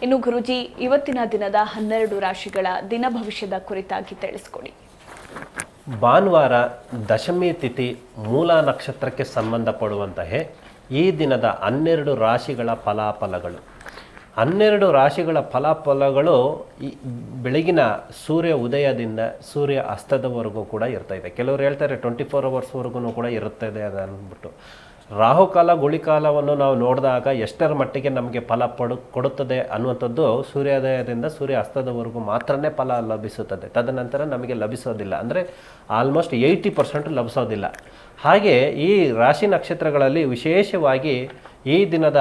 ಇನ್ನು ಗುರುಜಿ, ಇವತ್ತಿನ ದಿನದ 12 ರಾಶಿಗಳ ದಿನ ಭವಿಷ್ಯದ ಕುರಿತಾಗಿ ತಿಳಿಸ್ಕೊಡಿ. ಭಾನುವಾರ ದಶಮಿ ತಿಥಿ ಮೂಲ ನಕ್ಷತ್ರಕ್ಕೆ ಸಂಬಂಧಪಡುವಂತಹ ಈ ದಿನದ 12 ರಾಶಿಗಳ ಫಲಾಫಲಗಳು. 12 ರಾಶಿಗಳ ಫಲಾಫಲಗಳು ಈ ಬೆಳಗಿನ ಸೂರ್ಯ ಉದಯದಿಂದ ಸೂರ್ಯ ಅಸ್ತದವರೆಗೂ ಕೂಡ ಇರ್ತಾಯಿದೆ. ಕೆಲವರು ಹೇಳ್ತಾರೆ 24 ಅವರ್ಸ್ವರೆಗೂ ಕೂಡ ಇರುತ್ತದೆ ಅದು ಅಂದ್ಬಿಟ್ಟು. ರಾಹುಕಾಲ ಗುಳಿಕಾಲವನ್ನು ನಾವು ನೋಡಿದಾಗ ಎಷ್ಟರ ಮಟ್ಟಿಗೆ ನಮಗೆ ಫಲ ಕೊಡುತ್ತದೆ ಅನ್ನುವಂಥದ್ದು ಸೂರ್ಯೋದಯದಿಂದ ಸೂರ್ಯ ಅಸ್ತದವರೆಗೂ ಮಾತ್ರನೇ ಫಲ ಲಭಿಸುತ್ತದೆ. ತದನಂತರ ನಮಗೆ ಲಭಿಸೋದಿಲ್ಲ, ಅಂದರೆ ಆಲ್ಮೋಸ್ಟ್ 80% ಲಭಿಸೋದಿಲ್ಲ. ಹಾಗೆ ಈ ರಾಶಿ ನಕ್ಷತ್ರಗಳಲ್ಲಿ ವಿಶೇಷವಾಗಿ ಈ ದಿನದ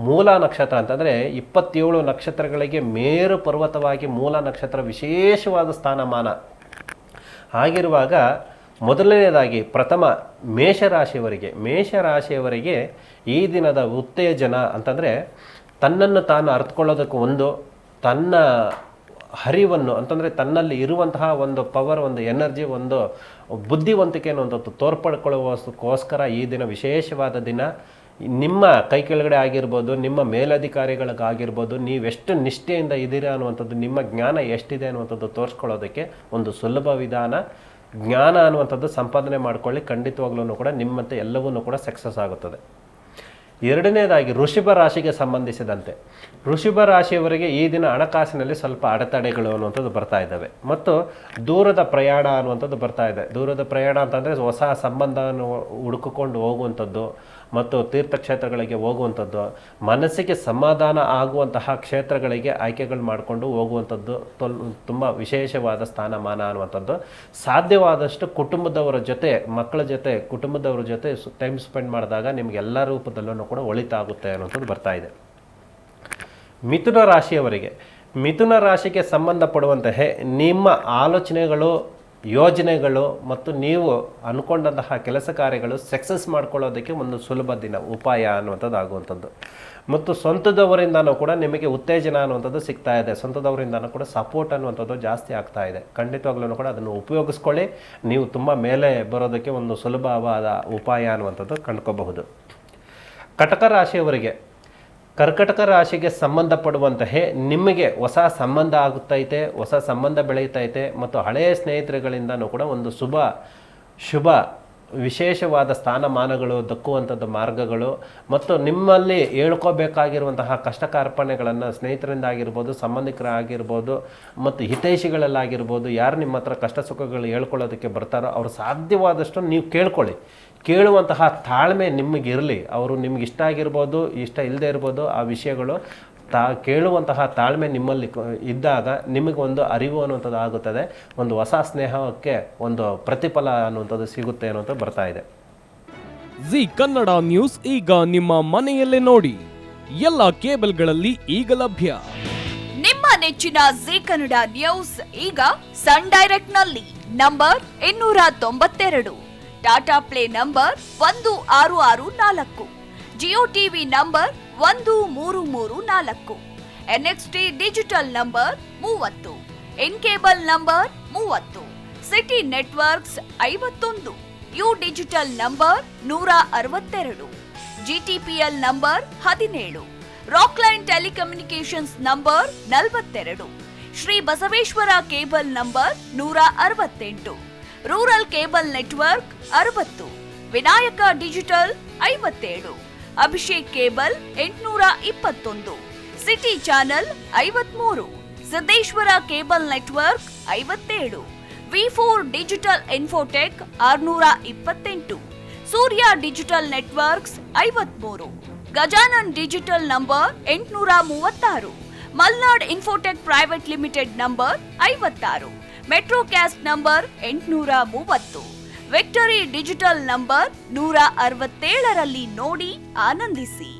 ಮೂಲ ನಕ್ಷತ್ರ ಅಂತಂದರೆ 27 ನಕ್ಷತ್ರಗಳಿಗೆ ಮೇರು ಪರ್ವತವಾಗಿ ಮೂಲ ನಕ್ಷತ್ರ ವಿಶೇಷವಾದ ಸ್ಥಾನಮಾನ ಆಗಿರುವಾಗ, ಮೊದಲನೇದಾಗಿ ಪ್ರಥಮ ಮೇಷರಾಶಿಯವರಿಗೆ ಈ ದಿನದ ಉತ್ತೇಜನ ಅಂತಂದರೆ ತನ್ನನ್ನು ತಾನು ಅರ್ಥಕೊಳ್ಳೋದಕ್ಕೆ ಒಂದು ತನ್ನ ಹರಿವನ್ನು ಅಂತಂದರೆ ತನ್ನಲ್ಲಿ ಇರುವಂತಹ ಒಂದು ಪವರ್, ಒಂದು ಎನರ್ಜಿ, ಒಂದು ಬುದ್ಧಿವಂತಿಕೆ ಅನ್ನುವಂಥದ್ದು ತೋರ್ಪಡ್ಕೊಳ್ಳುವಕ್ಕೋಸ್ಕರ ಈ ದಿನ ವಿಶೇಷವಾದ ದಿನ. ನಿಮ್ಮ ಕೈ ಕೆಳಗಡೆ ಆಗಿರ್ಬೋದು, ನಿಮ್ಮ ಮೇಲಧಿಕಾರಿಗಳಿಗಾಗಿರ್ಬೋದು, ನೀವೆಷ್ಟು ನಿಷ್ಠೆಯಿಂದ ಇದ್ದೀರಾ ಅನ್ನುವಂಥದ್ದು, ನಿಮ್ಮ ಜ್ಞಾನ ಎಷ್ಟಿದೆ ಅನ್ನುವಂಥದ್ದು ತೋರಿಸ್ಕೊಳ್ಳೋದಕ್ಕೆ ಒಂದು ಸುಲಭ ವಿಧಾನ. ಜ್ಞಾನ ಅನ್ನುವಂಥದ್ದು ಸಂಪಾದನೆ ಮಾಡಿಕೊಳ್ಳಿ, ಖಂಡಿತವಾಗ್ಲೂ ಕೂಡ ನಿಮ್ಮಂತೆ ಎಲ್ಲವನ್ನೂ ಕೂಡ ಸಕ್ಸಸ್ ಆಗುತ್ತದೆ. ಎರಡನೇದಾಗಿ ವೃಷಭ ರಾಶಿಗೆ ಸಂಬಂಧಿಸಿದಂತೆ ವೃಷಭ ರಾಶಿಯವರಿಗೆ ಈ ದಿನ ಹಣಕಾಸಿನಲ್ಲಿ ಸ್ವಲ್ಪ ಅಡೆತಡೆಗಳು ಅನ್ನುವಂಥದ್ದು ಬರ್ತಾ ಇದ್ದಾವೆ ಮತ್ತು ದೂರದ ಪ್ರಯಾಣ ಅನ್ನುವಂಥದ್ದು ಬರ್ತಾ ಇದೆ. ದೂರದ ಪ್ರಯಾಣ ಅಂತಂದರೆ ಹೊಸ ಸಂಬಂಧವನ್ನು ಹುಡುಕಿಕೊಂಡು ಹೋಗುವಂಥದ್ದು ಮತ್ತು ತೀರ್ಥಕ್ಷೇತ್ರಗಳಿಗೆ ಹೋಗುವಂಥದ್ದು, ಮನಸ್ಸಿಗೆ ಸಮಾಧಾನ ಆಗುವಂತಹ ಕ್ಷೇತ್ರಗಳಿಗೆ ಆಯ್ಕೆಗಳು ಮಾಡಿಕೊಂಡು ಹೋಗುವಂಥದ್ದು ತುಂಬ ವಿಶೇಷವಾದ ಸ್ಥಾನಮಾನ ಅನ್ನುವಂಥದ್ದು. ಸಾಧ್ಯವಾದಷ್ಟು ಕುಟುಂಬದವರ ಜೊತೆ, ಮಕ್ಕಳ ಜೊತೆ, ಕುಟುಂಬದವರ ಜೊತೆ ಟೈಮ್ ಸ್ಪೆಂಡ್ ಮಾಡಿದಾಗ ನಿಮಗೆ ಎಲ್ಲ ರೂಪದಲ್ಲೂ ಕೂಡ ಒಳಿತಾಗುತ್ತೆ ಅನ್ನುವಂಥದ್ದು ಬರ್ತಾ ಇದೆ. ಮಿಥುನ ರಾಶಿಗೆ ಸಂಬಂಧಪಡುವಂತಹ ನಿಮ್ಮ ಆಲೋಚನೆಗಳು, ಯೋಜನೆಗಳು ಮತ್ತು ನೀವು ಅಂದ್ಕೊಂಡಂತಹ ಕೆಲಸ ಕಾರ್ಯಗಳು ಸಕ್ಸಸ್ ಮಾಡ್ಕೊಳ್ಳೋದಕ್ಕೆ ಒಂದು ಸುಲಭ ದಿನ, ಉಪಾಯ ಅನ್ನುವಂಥದ್ದು ಆಗುವಂಥದ್ದು. ಮತ್ತು ಸ್ವಂತದವರಿಂದನೂ ಕೂಡ ನಿಮಗೆ ಉತ್ತೇಜನ ಅನ್ನುವಂಥದ್ದು ಸಿಗ್ತಾ ಇದೆ. ಸ್ವಂತದವರಿಂದನೂ ಕೂಡ ಸಪೋರ್ಟ್ ಅನ್ನುವಂಥದ್ದು ಜಾಸ್ತಿ ಆಗ್ತಾ ಇದೆ. ಖಂಡಿತವಾಗ್ಲೂ ಕೂಡ ಅದನ್ನು ಉಪಯೋಗಿಸ್ಕೊಳ್ಳಿ. ನೀವು ತುಂಬ ಮೇಲೆ ಬರೋದಕ್ಕೆ ಒಂದು ಸುಲಭವಾದ ಉಪಾಯ ಅನ್ನುವಂಥದ್ದು ಕಂಡ್ಕೋಬಹುದು. ಕರ್ಕಟಕ ರಾಶಿಗೆ ಸಂಬಂಧಪಡುವಂತಹ ನಿಮಗೆ ಹೊಸ ಸಂಬಂಧ ಆಗುತ್ತೈತೆ, ಹೊಸ ಸಂಬಂಧ ಬೆಳೆಯುತ್ತೈತೆ ಮತ್ತು ಹಳೆಯ ಸ್ನೇಹಿತರುಗಳಿಂದನೂ ಕೂಡ ಒಂದು ಶುಭ ವಿಶೇಷವಾದ ಸ್ಥಾನಮಾನಗಳು ದಕ್ಕುವಂಥದ್ದು ಮಾರ್ಗಗಳು ಮತ್ತು ನಿಮ್ಮಲ್ಲಿ ಹೇಳ್ಕೋಬೇಕಾಗಿರುವಂತಹ ಕಷ್ಟ ಕಾರ್ಪಣ್ಯಗಳನ್ನು ಸ್ನೇಹಿತರಿಂದ ಆಗಿರ್ಬೋದು, ಸಂಬಂಧಿಕರಾಗಿರ್ಬೋದು ಮತ್ತು ಹಿತೈಷಿಗಳಲ್ಲಾಗಿರ್ಬೋದು, ಯಾರು ನಿಮ್ಮ ಹತ್ರ ಕಷ್ಟ ಸುಖಗಳು ಹೇಳ್ಕೊಳ್ಳೋದಕ್ಕೆ ಬರ್ತಾರೋ ಅವರು ಸಾಧ್ಯವಾದಷ್ಟು ನೀವು ಕೇಳುವಂತಹ ತಾಳ್ಮೆ ನಿಮಗಿರಲಿ. ಅವರು ನಿಮ್ಗೆ ಇಷ್ಟ ಆಗಿರ್ಬೋದು, ಇಷ್ಟ ಇಲ್ಲದೆ ಇರ್ಬೋದು, ಆ ವಿಷಯಗಳು ಕೇಳುವಂತಹ ತಾಳ್ಮೆ ನಿಮ್ಮಲ್ಲಿ ಇದ್ದಾಗ ನಿಮಗೊಂದು ಅರಿವು ಅನ್ನುವಂಥದ್ದು ಆಗುತ್ತದೆ. ಒಂದು ಹೊಸ ಸ್ನೇಹಕ್ಕೆ ಒಂದು ಪ್ರತಿಫಲ ಅನ್ನುವಂಥದ್ದು ಸಿಗುತ್ತೆ ಅನ್ನುವಂಥದ್ದು ಬರ್ತಾ ಇದೆ. ಜಿ ಕನ್ನಡ ನ್ಯೂಸ್ ಈಗ ನಿಮ್ಮ ಮನೆಯಲ್ಲೇ ನೋಡಿ, ಎಲ್ಲ ಕೇಬಲ್ಗಳಲ್ಲಿ ಈಗ ಲಭ್ಯ. ನಿಮ್ಮ ನೆಚ್ಚಿನ ಜಿ ಕನ್ನಡ ನ್ಯೂಸ್ ಈಗ ಸನ್ ಡೈರೆಕ್ಟ್ ನಲ್ಲಿ number 292, Tata play number 1664, Jio TV number 1334, NXT digital number 30, N cable number 30, city networks 51, U digital number 162, GTPL number 17, Rockline telecommunications number 42, Shri Basaveshwara cable number 168, rural cable network 60, Vinayaka digital 57, Abhishek cable 821, city channel 53, Siddeshwara cable network 57, ವಿ4 digital infotech 628, Surya digital networks 53, Gajanan digital number 836, Malnad infotech private limited number 56, metro cast number 830, victory digital number 167ರಲ್ಲಿ ನೋಡಿ ಆನಂದಿಸಿ.